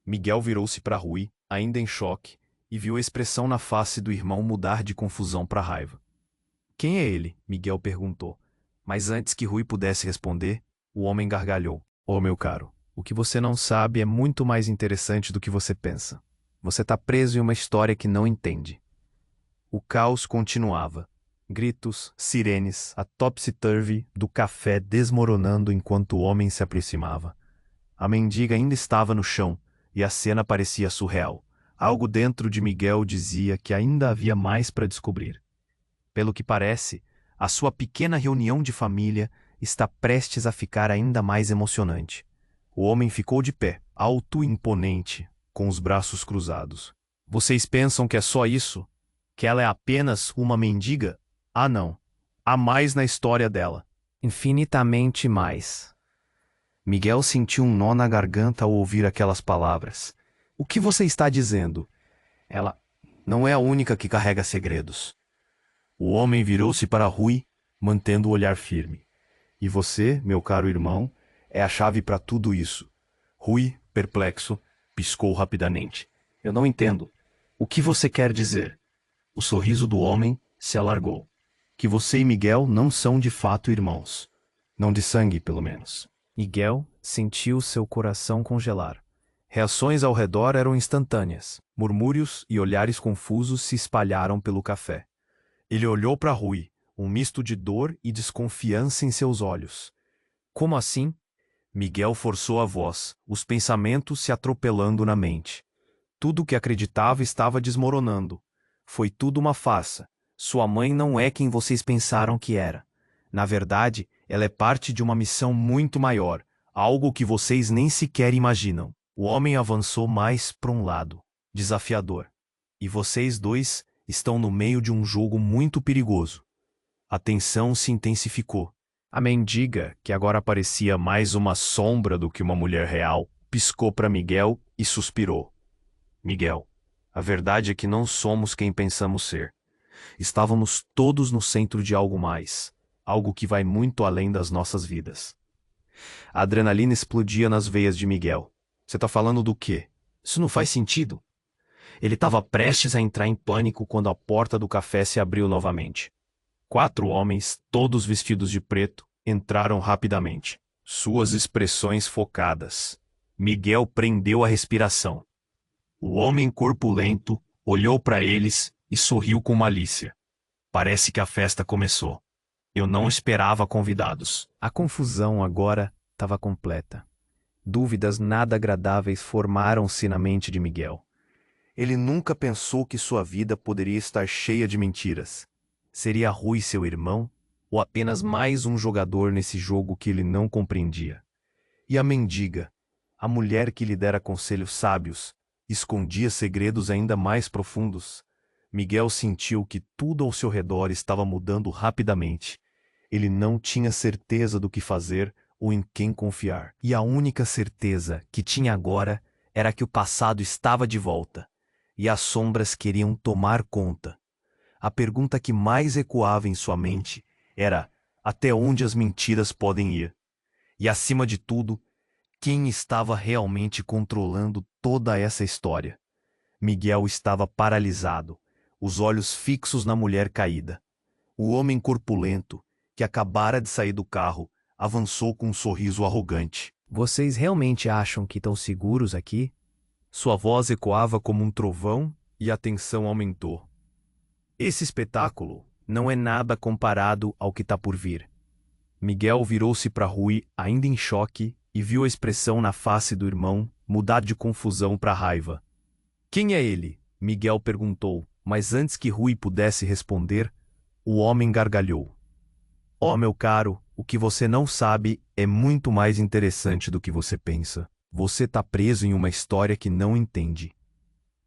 Miguel virou-se para Rui, ainda em choque, e viu a expressão na face do irmão mudar de confusão para raiva. Quem é ele? Miguel perguntou. Mas antes que Rui pudesse responder, o homem gargalhou. Oh, meu caro, o que você não sabe é muito mais interessante do que você pensa. Você está preso em uma história que não entende. O caos continuava. Gritos, sirenes, a topsy-turvy do café desmoronando enquanto o homem se aproximava. A mendiga ainda estava no chão, e a cena parecia surreal. Algo dentro de Miguel dizia que ainda havia mais para descobrir. Pelo que parece, a sua pequena reunião de família está prestes a ficar ainda mais emocionante. O homem ficou de pé, alto e imponente, com os braços cruzados. Vocês pensam que é só isso? Que ela é apenas uma mendiga? Ah, não. Há mais na história dela. Infinitamente mais. Miguel sentiu um nó na garganta ao ouvir aquelas palavras. O que você está dizendo? Ela não é a única que carrega segredos. O homem virou-se para Rui, mantendo o olhar firme. E você, meu caro irmão, é a chave para tudo isso. Rui, perplexo, piscou rapidamente. Eu não entendo. O que você quer dizer? O sorriso do homem se alargou. Que você e Miguel não são de fato irmãos. Não de sangue, pelo menos. Miguel sentiu seu coração congelar. Reações ao redor eram instantâneas. Murmúrios e olhares confusos se espalharam pelo café. Ele olhou para Rui, um misto de dor e desconfiança em seus olhos. Como assim? Miguel forçou a voz, os pensamentos se atropelando na mente. Tudo o que acreditava estava desmoronando. Foi tudo uma farsa. Sua mãe não é quem vocês pensaram que era. Na verdade, ela é parte de uma missão muito maior, algo que vocês nem sequer imaginam. O homem avançou mais para um lado, desafiador. E vocês dois estão no meio de um jogo muito perigoso. A tensão se intensificou. A mendiga, que agora parecia mais uma sombra do que uma mulher real, piscou para Miguel e suspirou. Miguel, a verdade é que não somos quem pensamos ser. Estávamos todos no centro de algo mais, algo que vai muito além das nossas vidas. A adrenalina explodia nas veias de Miguel. Você está falando do quê? Isso não faz sentido. Ele estava prestes a entrar em pânico quando a porta do café se abriu novamente. 4 homens, todos vestidos de preto, entraram rapidamente. Suas expressões focadas. Miguel prendeu a respiração. O homem corpulento olhou para eles e sorriu com malícia. Parece que a festa começou. Eu não esperava convidados. A confusão agora estava completa. Dúvidas nada agradáveis formaram-se na mente de Miguel. Ele nunca pensou que sua vida poderia estar cheia de mentiras. Seria Rui seu irmão, ou apenas mais um jogador nesse jogo que ele não compreendia? E a mendiga, a mulher que lhe dera conselhos sábios, escondia segredos ainda mais profundos? Miguel sentiu que tudo ao seu redor estava mudando rapidamente. Ele não tinha certeza do que fazer ou em quem confiar. E a única certeza que tinha agora era que o passado estava de volta, e as sombras queriam tomar conta. A pergunta que mais ecoava em sua mente era: até onde as mentiras podem ir? E acima de tudo, quem estava realmente controlando toda essa história? Miguel estava paralisado, os olhos fixos na mulher caída. O homem corpulento, que acabara de sair do carro, avançou com um sorriso arrogante. Vocês realmente acham que estão seguros aqui? Sua voz ecoava como um trovão e a tensão aumentou. Esse espetáculo não é nada comparado ao que está por vir. Miguel virou-se para Rui, ainda em choque, e viu a expressão na face do irmão mudar de confusão para raiva. Quem é ele? Miguel perguntou, mas antes que Rui pudesse responder, o homem gargalhou. Oh, meu caro, o que você não sabe é muito mais interessante do que você pensa. Você está preso em uma história que não entende.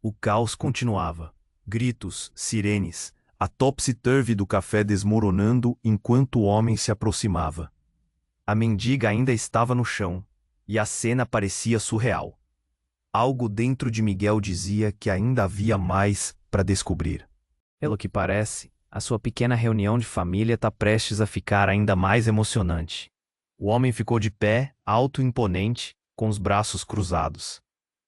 O caos continuava. Gritos, sirenes, a topsy-turvy do café desmoronando enquanto o homem se aproximava. A mendiga ainda estava no chão, e a cena parecia surreal. Algo dentro de Miguel dizia que ainda havia mais para descobrir. Pelo que parece, a sua pequena reunião de família está prestes a ficar ainda mais emocionante. O homem ficou de pé, alto e imponente, com os braços cruzados.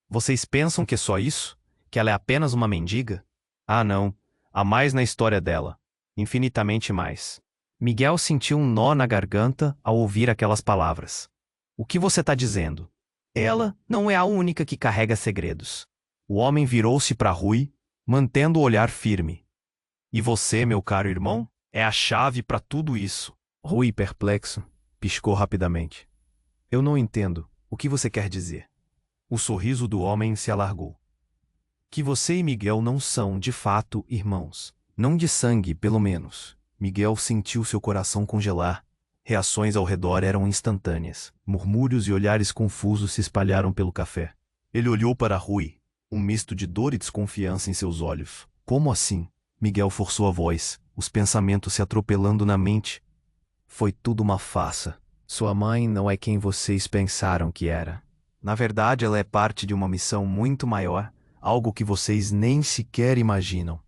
Vocês pensam que é só isso? Que ela é apenas uma mendiga? Ah, não. Há mais na história dela. Infinitamente mais. Miguel sentiu um nó na garganta ao ouvir aquelas palavras. O que você está dizendo? Ela não é a única que carrega segredos. O homem virou-se para Rui, mantendo o olhar firme. E você, meu caro irmão, é a chave para tudo isso. Rui, perplexo, piscou rapidamente. Eu não entendo. O que você quer dizer? O sorriso do homem se alargou. Que você e Miguel não são, de fato, irmãos. Não de sangue, pelo menos. Miguel sentiu seu coração congelar. Reações ao redor eram instantâneas. Murmúrios e olhares confusos se espalharam pelo café. Ele olhou para Rui, um misto de dor e desconfiança em seus olhos. Como assim? Miguel forçou a voz, os pensamentos se atropelando na mente. Foi tudo uma farsa. Sua mãe não é quem vocês pensaram que era. Na verdade, ela é parte de uma missão muito maior, algo que vocês nem sequer imaginam.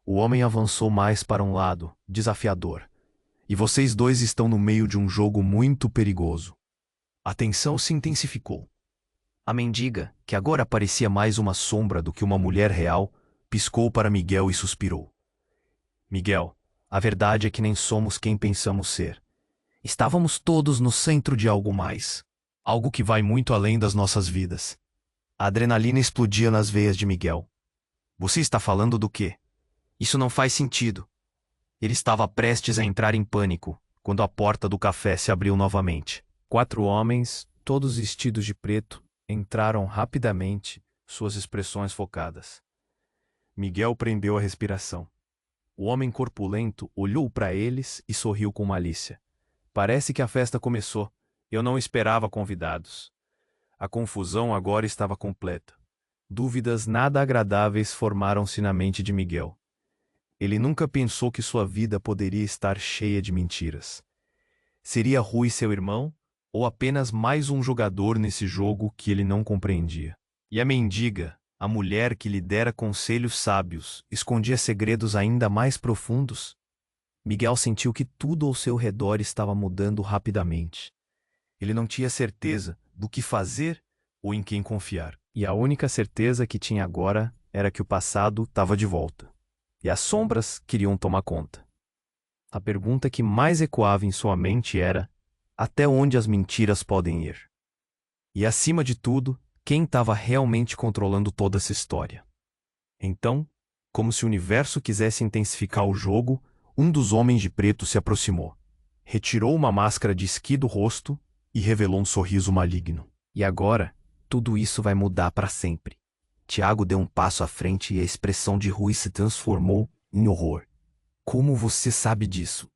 O homem avançou mais para um lado, desafiador. E vocês dois estão no meio de um jogo muito perigoso. A tensão se intensificou. A mendiga, que agora parecia mais uma sombra do que uma mulher real, piscou para Miguel e suspirou. Miguel, a verdade é que nem somos quem pensamos ser. Estávamos todos no centro de algo mais. Algo que vai muito além das nossas vidas. A adrenalina explodia nas veias de Miguel. Você está falando do quê? Isso não faz sentido. Ele estava prestes a entrar em pânico, quando a porta do café se abriu novamente. 4 homens, todos vestidos de preto, entraram rapidamente, suas expressões focadas. Miguel prendeu a respiração. O homem corpulento olhou para eles e sorriu com malícia. Parece que a festa começou. Eu não esperava convidados. A confusão agora estava completa. Dúvidas nada agradáveis formaram-se na mente de Miguel. Ele nunca pensou que sua vida poderia estar cheia de mentiras. Seria Rui seu irmão, ou apenas mais um jogador nesse jogo que ele não compreendia? E a mendiga, a mulher que lhe dera conselhos sábios, escondia segredos ainda mais profundos? Miguel sentiu que tudo ao seu redor estava mudando rapidamente. Ele não tinha certeza do que fazer ou em quem confiar. E a única certeza que tinha agora era que o passado estava de volta. E as sombras queriam tomar conta. A pergunta que mais ecoava em sua mente era: até onde as mentiras podem ir? E acima de tudo, quem estava realmente controlando toda essa história? Então, como se o universo quisesse intensificar o jogo, um dos homens de preto se aproximou. Retirou uma máscara de esqui do rosto e revelou um sorriso maligno. E agora, tudo isso vai mudar para sempre. Tiago deu um passo à frente e a expressão de Rui se transformou em horror. Como você sabe disso?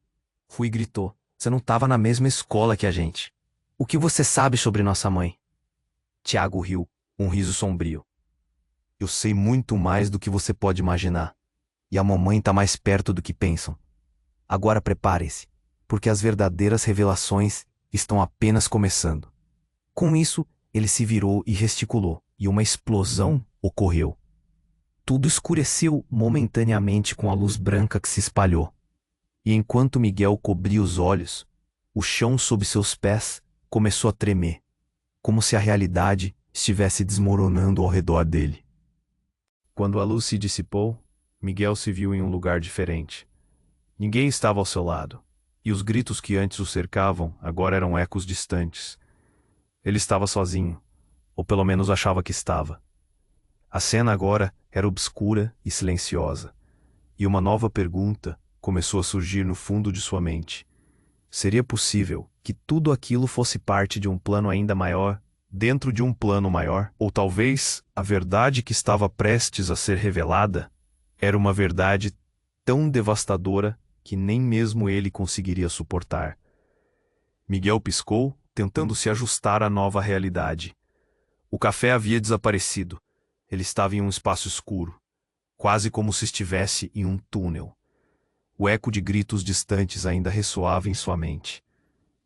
Rui gritou. Você não estava na mesma escola que a gente. O que você sabe sobre nossa mãe? Tiago riu, um riso sombrio. Eu sei muito mais do que você pode imaginar. E a mamãe está mais perto do que pensam. Agora prepare-se, porque as verdadeiras revelações estão apenas começando. Com isso, ele se virou e gesticulou, e uma explosão ocorreu. Tudo escureceu momentaneamente com a luz branca que se espalhou. E enquanto Miguel cobria os olhos, o chão sob seus pés começou a tremer, como se a realidade estivesse desmoronando ao redor dele. Quando a luz se dissipou, Miguel se viu em um lugar diferente. Ninguém estava ao seu lado, e os gritos que antes o cercavam agora eram ecos distantes. Ele estava sozinho, ou pelo menos achava que estava. A cena agora era obscura e silenciosa, e uma nova pergunta começou a surgir no fundo de sua mente. Seria possível que tudo aquilo fosse parte de um plano ainda maior, dentro de um plano maior? Ou talvez a verdade que estava prestes a ser revelada era uma verdade tão devastadora que nem mesmo ele conseguiria suportar. Miguel piscou, tentando se ajustar à nova realidade. O café havia desaparecido. Ele estava em um espaço escuro, quase como se estivesse em um túnel. O eco de gritos distantes ainda ressoava em sua mente.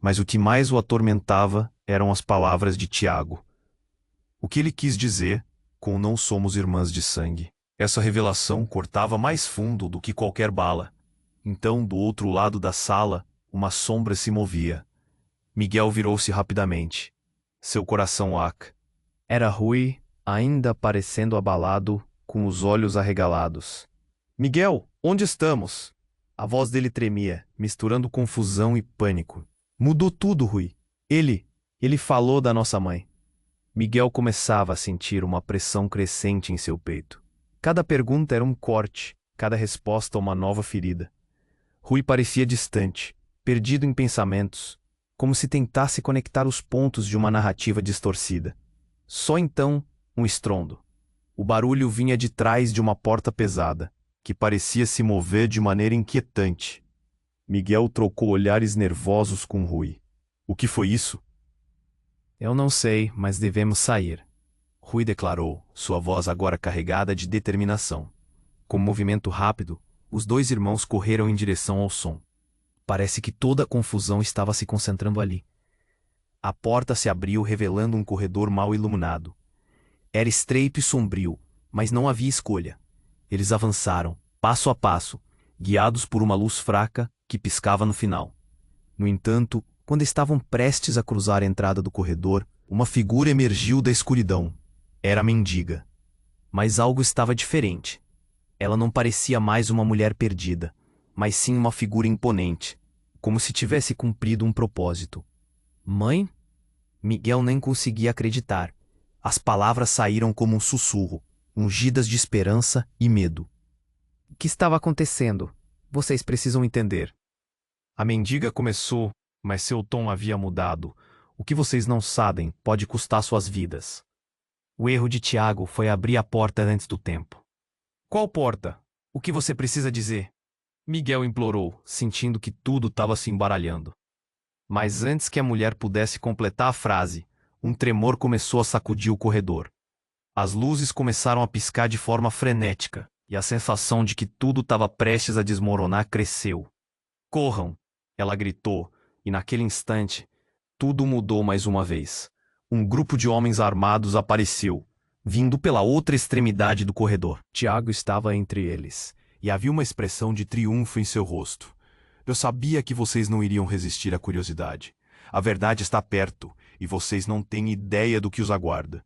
Mas o que mais o atormentava eram as palavras de Tiago. O que ele quis dizer com "não somos irmãs de sangue"? Essa revelação cortava mais fundo do que qualquer bala. Então, do outro lado da sala, uma sombra se movia. Miguel virou-se rapidamente. Seu coração ac. Era Rui, ainda parecendo abalado, com os olhos arregalados. "Miguel, onde estamos?" A voz dele tremia, misturando confusão e pânico. "Mudou tudo, Rui. Ele falou da nossa mãe." Miguel começava a sentir uma pressão crescente em seu peito. Cada pergunta era um corte, cada resposta uma nova ferida. Rui parecia distante, perdido em pensamentos, como se tentasse conectar os pontos de uma narrativa distorcida. Só então, um estrondo. O barulho vinha de trás de uma porta pesada, que parecia se mover de maneira inquietante. Miguel trocou olhares nervosos com Rui. "O que foi isso?" "Eu não sei, mas devemos sair", Rui declarou, sua voz agora carregada de determinação. Com um movimento rápido, os dois irmãos correram em direção ao som. Parece que toda a confusão estava se concentrando ali. A porta se abriu, revelando um corredor mal iluminado. Era estreito e sombrio, mas não havia escolha. Eles avançaram, passo a passo, guiados por uma luz fraca que piscava no final. No entanto, quando estavam prestes a cruzar a entrada do corredor, uma figura emergiu da escuridão. Era a mendiga. Mas algo estava diferente. Ela não parecia mais uma mulher perdida, mas sim uma figura imponente, como se tivesse cumprido um propósito. "Mãe?" Miguel nem conseguia acreditar. As palavras saíram como um sussurro, ungidas de esperança e medo. "O que estava acontecendo? Vocês precisam entender." A mendiga começou, mas seu tom havia mudado. "O que vocês não sabem pode custar suas vidas." O erro de Tiago foi abrir a porta antes do tempo. "Qual porta? O que você precisa dizer?" Miguel implorou, sentindo que tudo estava se embaralhando. Mas antes que a mulher pudesse completar a frase, um tremor começou a sacudir o corredor. As luzes começaram a piscar de forma frenética, e a sensação de que tudo estava prestes a desmoronar cresceu. "Corram!" ela gritou, e naquele instante, tudo mudou mais uma vez. Um grupo de homens armados apareceu, vindo pela outra extremidade do corredor. Tiago estava entre eles, e havia uma expressão de triunfo em seu rosto. "Eu sabia que vocês não iriam resistir à curiosidade. A verdade está perto, e vocês não têm ideia do que os aguarda."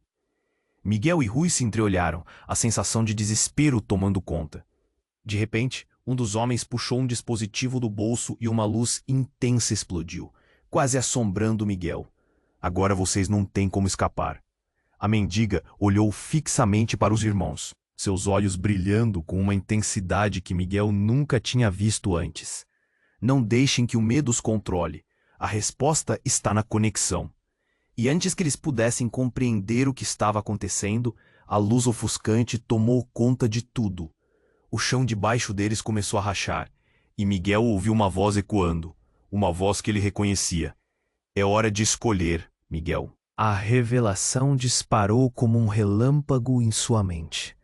Miguel e Rui se entreolharam, a sensação de desespero tomando conta. De repente, um dos homens puxou um dispositivo do bolso e uma luz intensa explodiu, quase assombrando Miguel. "Agora vocês não têm como escapar." A mendiga olhou fixamente para os irmãos, seus olhos brilhando com uma intensidade que Miguel nunca tinha visto antes. "Não deixem que o medo os controle. A resposta está na conexão." E antes que eles pudessem compreender o que estava acontecendo, a luz ofuscante tomou conta de tudo. O chão debaixo deles começou a rachar, e Miguel ouviu uma voz ecoando, uma voz que ele reconhecia. "É hora de escolher, Miguel." A revelação disparou como um relâmpago em sua mente.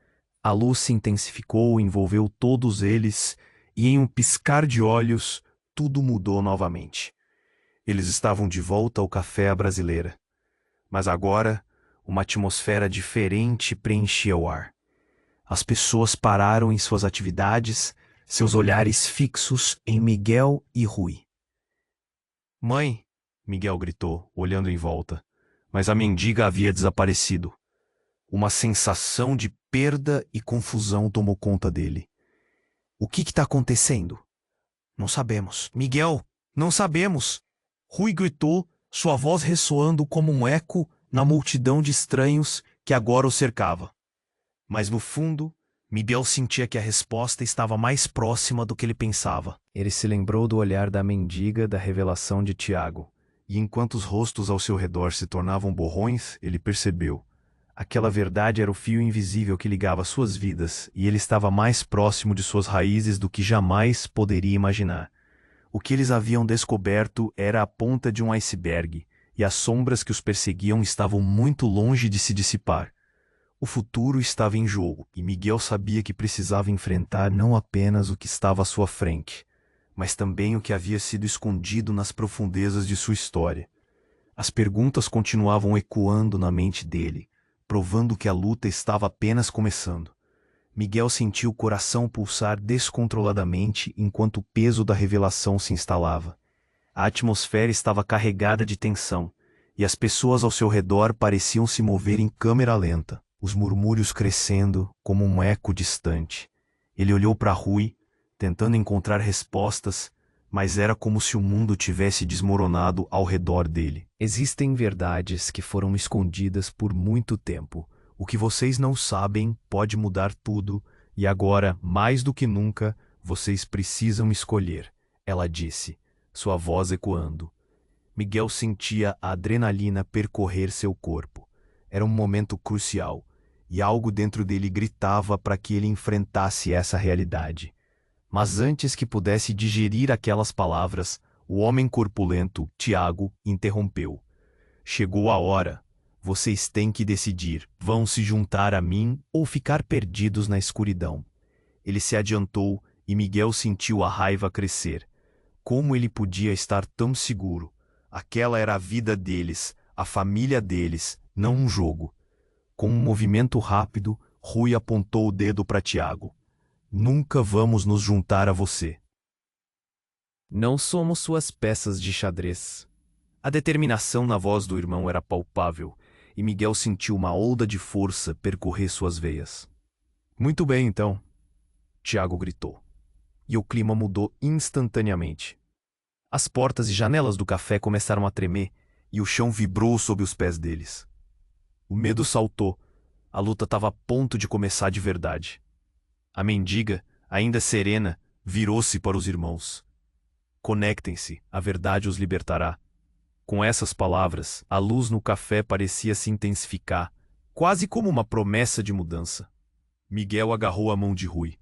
A luz se intensificou, envolveu todos eles, e em um piscar de olhos, tudo mudou novamente. Eles estavam de volta ao café à brasileira. Mas agora, uma atmosfera diferente preenchia o ar. As pessoas pararam em suas atividades, seus olhares fixos em Miguel e Rui. "Mãe!" Miguel gritou, olhando em volta. Mas a mendiga havia desaparecido. Uma sensação de perda e confusão tomou conta dele. O que está acontecendo? Não sabemos. Miguel, não sabemos! Rui gritou, sua voz ressoando como um eco na multidão de estranhos que agora o cercava. Mas no fundo, Miguel sentia que a resposta estava mais próxima do que ele pensava. Ele se lembrou do olhar da mendiga da revelação de Tiago, E enquanto os rostos ao seu redor se tornavam borrões, ele percebeu. Aquela verdade era o fio invisível que ligava suas vidas, e ele estava mais próximo de suas raízes do que jamais poderia imaginar. O que eles haviam descoberto era a ponta de um iceberg, e as sombras que os perseguiam estavam muito longe de se dissipar. O futuro estava em jogo, e Miguel sabia que precisava enfrentar não apenas o que estava à sua frente, mas também o que havia sido escondido nas profundezas de sua história. As perguntas continuavam ecoando na mente dele, provando que a luta estava apenas começando. Miguel sentiu o coração pulsar descontroladamente enquanto o peso da revelação se instalava. A atmosfera estava carregada de tensão, e as pessoas ao seu redor pareciam se mover em câmera lenta, os murmúrios crescendo como um eco distante. Ele olhou para Rui, tentando encontrar respostas, mas era como se o mundo tivesse desmoronado ao redor dele. Existem verdades que foram escondidas por muito tempo. O que vocês não sabem pode mudar tudo, e agora, mais do que nunca, vocês precisam escolher, ela disse, sua voz ecoando. Miguel sentia a adrenalina percorrer seu corpo. Era um momento crucial, e algo dentro dele gritava para que ele enfrentasse essa realidade. Mas antes que pudesse digerir aquelas palavras, o homem corpulento, Tiago, interrompeu. Chegou a hora. Vocês têm que decidir. Vão se juntar a mim ou ficar perdidos na escuridão. Ele se adiantou e Miguel sentiu a raiva crescer. Como ele podia estar tão seguro? Aquela era a vida deles, a família deles, não um jogo. Com um movimento rápido, Rui apontou o dedo para Tiago. Nunca vamos nos juntar a você. Não somos suas peças de xadrez. A determinação na voz do irmão era palpável, e Miguel sentiu uma onda de força percorrer suas veias. Muito bem, então, Tiago gritou. E o clima mudou instantaneamente. As portas e janelas do café começaram a tremer, e o chão vibrou sob os pés deles. O medo saltou. A luta estava a ponto de começar de verdade. A mendiga, ainda serena, virou-se para os irmãos. Conectem-se, a verdade os libertará. Com essas palavras, a luz no café parecia se intensificar, quase como uma promessa de mudança. Miguel agarrou a mão de Rui.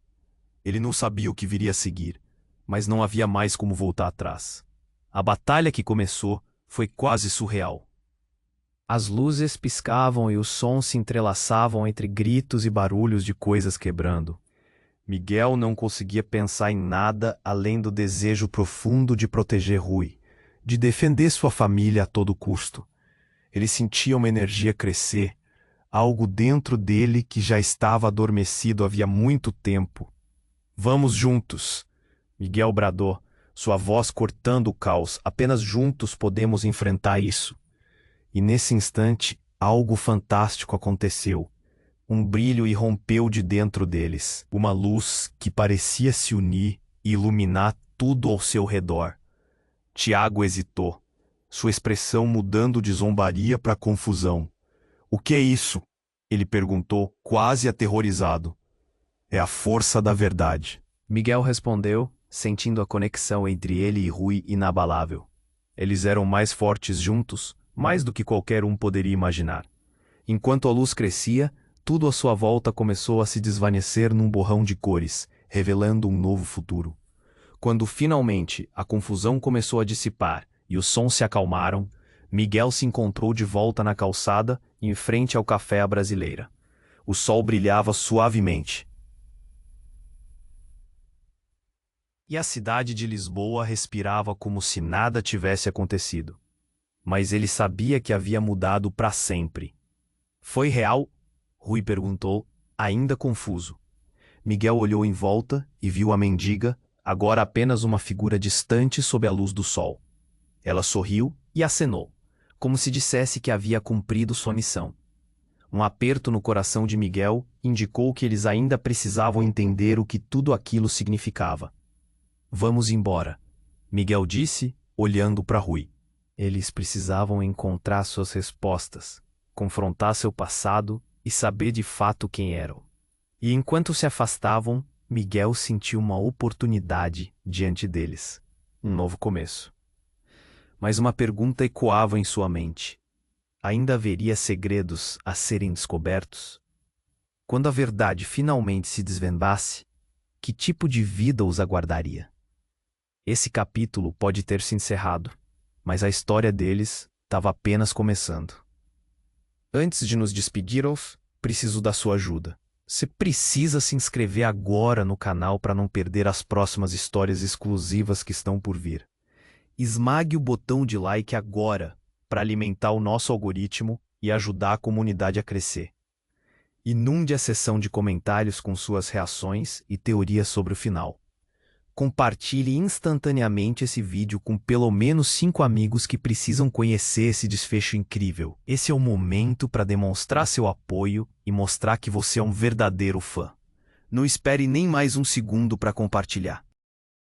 Ele não sabia o que viria a seguir, mas não havia mais como voltar atrás. A batalha que começou foi quase surreal. As luzes piscavam e os sons se entrelaçavam entre gritos e barulhos de coisas quebrando. Miguel não conseguia pensar em nada além do desejo profundo de proteger Rui, de defender sua família a todo custo. Ele sentia uma energia crescer, algo dentro dele que já estava adormecido havia muito tempo. Vamos juntos, Miguel bradou, sua voz cortando o caos. Apenas juntos podemos enfrentar isso. E nesse instante, algo fantástico aconteceu. Um brilho irrompeu de dentro deles, uma luz que parecia se unir e iluminar tudo ao seu redor. Tiago hesitou, sua expressão mudando de zombaria para confusão. O que é isso? Ele perguntou, quase aterrorizado. É a força da verdade. Miguel respondeu, sentindo a conexão entre ele e Rui inabalável. Eles eram mais fortes juntos, mais do que qualquer um poderia imaginar. Enquanto a luz crescia, tudo à sua volta começou a se desvanecer num borrão de cores, revelando um novo futuro. Quando finalmente a confusão começou a dissipar e os sons se acalmaram, Miguel se encontrou de volta na calçada, em frente ao café à brasileira. O sol brilhava suavemente. E a cidade de Lisboa respirava como se nada tivesse acontecido. Mas ele sabia que havia mudado para sempre. Foi real? Rui perguntou, ainda confuso. Miguel olhou em volta e viu a mendiga, agora apenas uma figura distante sob a luz do sol. Ela sorriu e acenou, como se dissesse que havia cumprido sua missão. Um aperto no coração de Miguel indicou que eles ainda precisavam entender o que tudo aquilo significava. Vamos embora, Miguel disse, olhando para Rui. Eles precisavam encontrar suas respostas, confrontar seu passado e saber de fato quem eram. E enquanto se afastavam, Miguel sentiu uma oportunidade diante deles. Um novo começo. Mas uma pergunta ecoava em sua mente. Ainda haveria segredos a serem descobertos? Quando a verdade finalmente se desvendasse, que tipo de vida os aguardaria? Esse capítulo pode ter se encerrado, mas a história deles estava apenas começando. Antes de nos despedirmos, preciso da sua ajuda. Você precisa se inscrever agora no canal para não perder as próximas histórias exclusivas que estão por vir. Esmague o botão de like agora para alimentar o nosso algoritmo e ajudar a comunidade a crescer. Inunde a seção de comentários com suas reações e teorias sobre o final. Compartilhe instantaneamente esse vídeo com pelo menos 5 amigos que precisam conhecer esse desfecho incrível. Esse é o momento para demonstrar seu apoio e mostrar que você é um verdadeiro fã. Não espere nem mais um segundo para compartilhar.